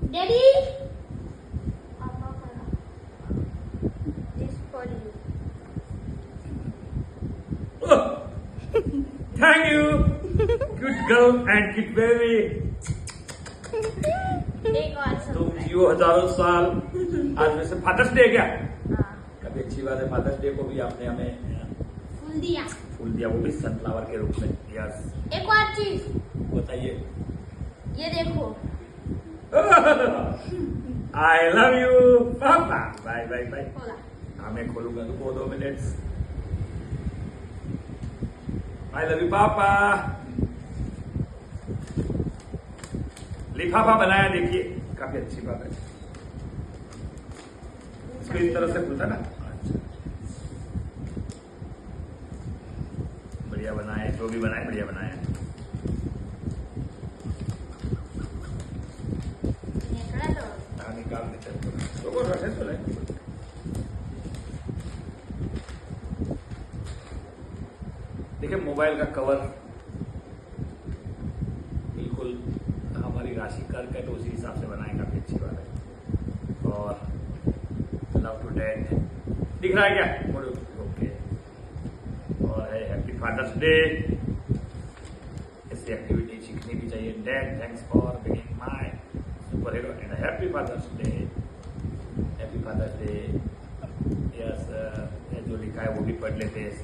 Daddy, this for you. Oh, thank you. Good girl and good baby. एक और तुम surprise. जियो हजारों साल। आज वैसे फादर्स डे क्या? हाँ, काफी अच्छी बात है, फादर्स डे को भी आपने हमें फूल दिया. फूल दिया, वो भी सनफ्लावर के रूप में। यस, एक और चीज, बताइए। ये देखो. I love you papa. Bye bye bye. खोला. हाँ मैं खोलूंगा, रुको 2 मिनट्स। आई लव यू पापा। लिफाफा बनाया, देखिए काफी अच्छी बात है। इसको इस तरह से खुलता ना। अच्छा, बढ़िया बनाए, जो भी बनाए बढ़िया बनाए। निकला तो. हाँ निकाल देते हैं, तो वो रखे तो नहीं। देखिए मोबाइल का कवर बिल्कुल हमारी राशि कर्क है, तो उसी हिसाब से बनाए, काफी अच्छी बात है। और लव टू डैड दिख रहा है क्या? ओके। और है हैप्पी फादर्स डे। ऐसी एक्टिविटी सीखनी भी चाहिए। Dad thanks for being my superhero and happy Father's Day. Happy Father's Day. Yes, जो लिखा है वो भी पढ़ लेते हैं।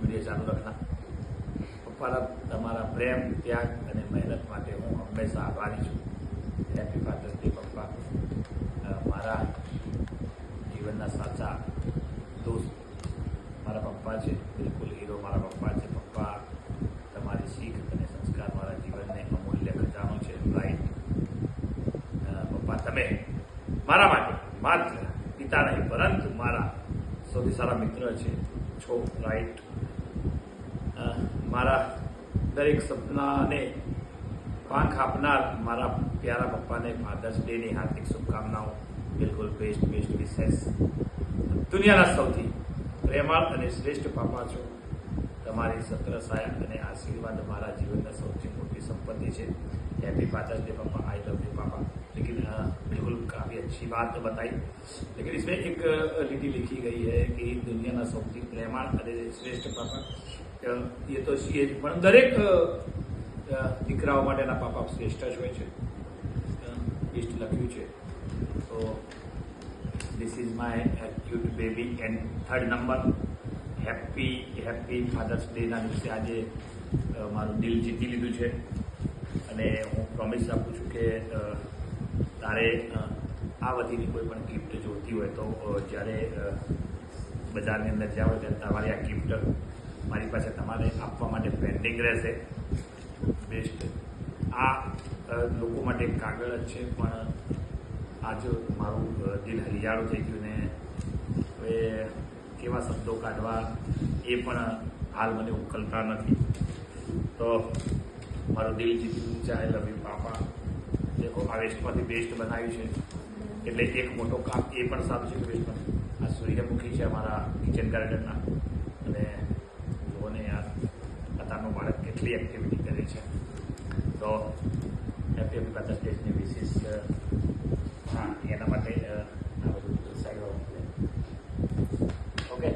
वीडियो चालू रखना। પપ્પાના તમારા પ્રેમ, ત્યાગ અને મહેનત માટે હું હંમેશા આભારી છું. હેપી ફાધર્સ ડે પપ્પા. મારા જીવનના સાચા દોસ્ત મારા પપ્પા છે. બિલકુલ હીરો મારા પપ્પા છે. પપ્પા તમારી શીખ અને સંસ્કાર મારા જીવનને અમૂલ્ય ખજાનો છે. રાઈટ પપ્પા, તમે મારા માટે માત્ર પિતા નહીં પરંતુ મારા સૌથી સારા મિત્ર છો. રાઈટ. મારા દરેક સપનાને પાંખ આપનાર મારા પ્યારા પપ્પાને ફાધર્સ ડેની હાર્દિક શુભકામનાઓ. બિલકુલ બેસ્ટ વિશેષ. દુનિયાના સૌથી પ્રેમાળ અને શ્રેષ્ઠ પાપા છો. તમારી સત્ર સાયા અને આશીર્વાદ મારા जीवनના સૌથી મોટી संपत्ति છે. हैप्पी फादर्स डे पापा. आई लव यू पापा. लेकिन बिल्कुल काफ़ी अच्छी बात बताई, लेकिन इसमें एक लिखी लिखी गई है कि दुनियाના સૌથી પ્રેમાળ અને શ્રેષ્ઠ પાપા. ये तो ये પણ દરેક દીકરાઓ માટેના પાપા શ્રેષ્ઠ જ હોય છે. બેસ્ટ લખ્યું છે. તો this is my cute baby and 3rd number. Happy father's ડેના દિવસે આજે મારું દિલ જીતી લીધું છે અને હું પ્રોમિસ આપું છું કે તારે આ વધીની કોઈ પણ ગિફ્ટ જોઈતી હોય તો જ્યારે બજારની અંદર જાઓ ત્યારે તમારી આ ગિફ્ટ મારી પાસે તમારે આપવા માટે પેન્ડિંગ રહેશે. બેસ્ટ. આ લોકો માટે કાગળ જ છે, પણ આજ મારું દિલ હરિયાળું થઈ ગયું ને હવે કેવા શબ્દો કાઢવા એ પણ હાલ મને ઉકલતા નથી. તો મારું દિલ જીતી છે. આઈ લવ યુ પાપા. દેખો આ વેસ્ટમાંથી બેસ્ટ બનાવ્યું છે એટલે એક મોટો કામ એ પણ સારું છે કે વેસ્ટમાંથી આ સૂર્યમુખી છે અમારા કિચન ગાર્ડનના. અને જોને યાર અત્યારનું બાળક કેટલી એક્ટિવિટી કરે છે. તો હેપી ફાધર્સ ડેની વિશેષ હા એના માટે આ બધું સાઈડ ઓકે.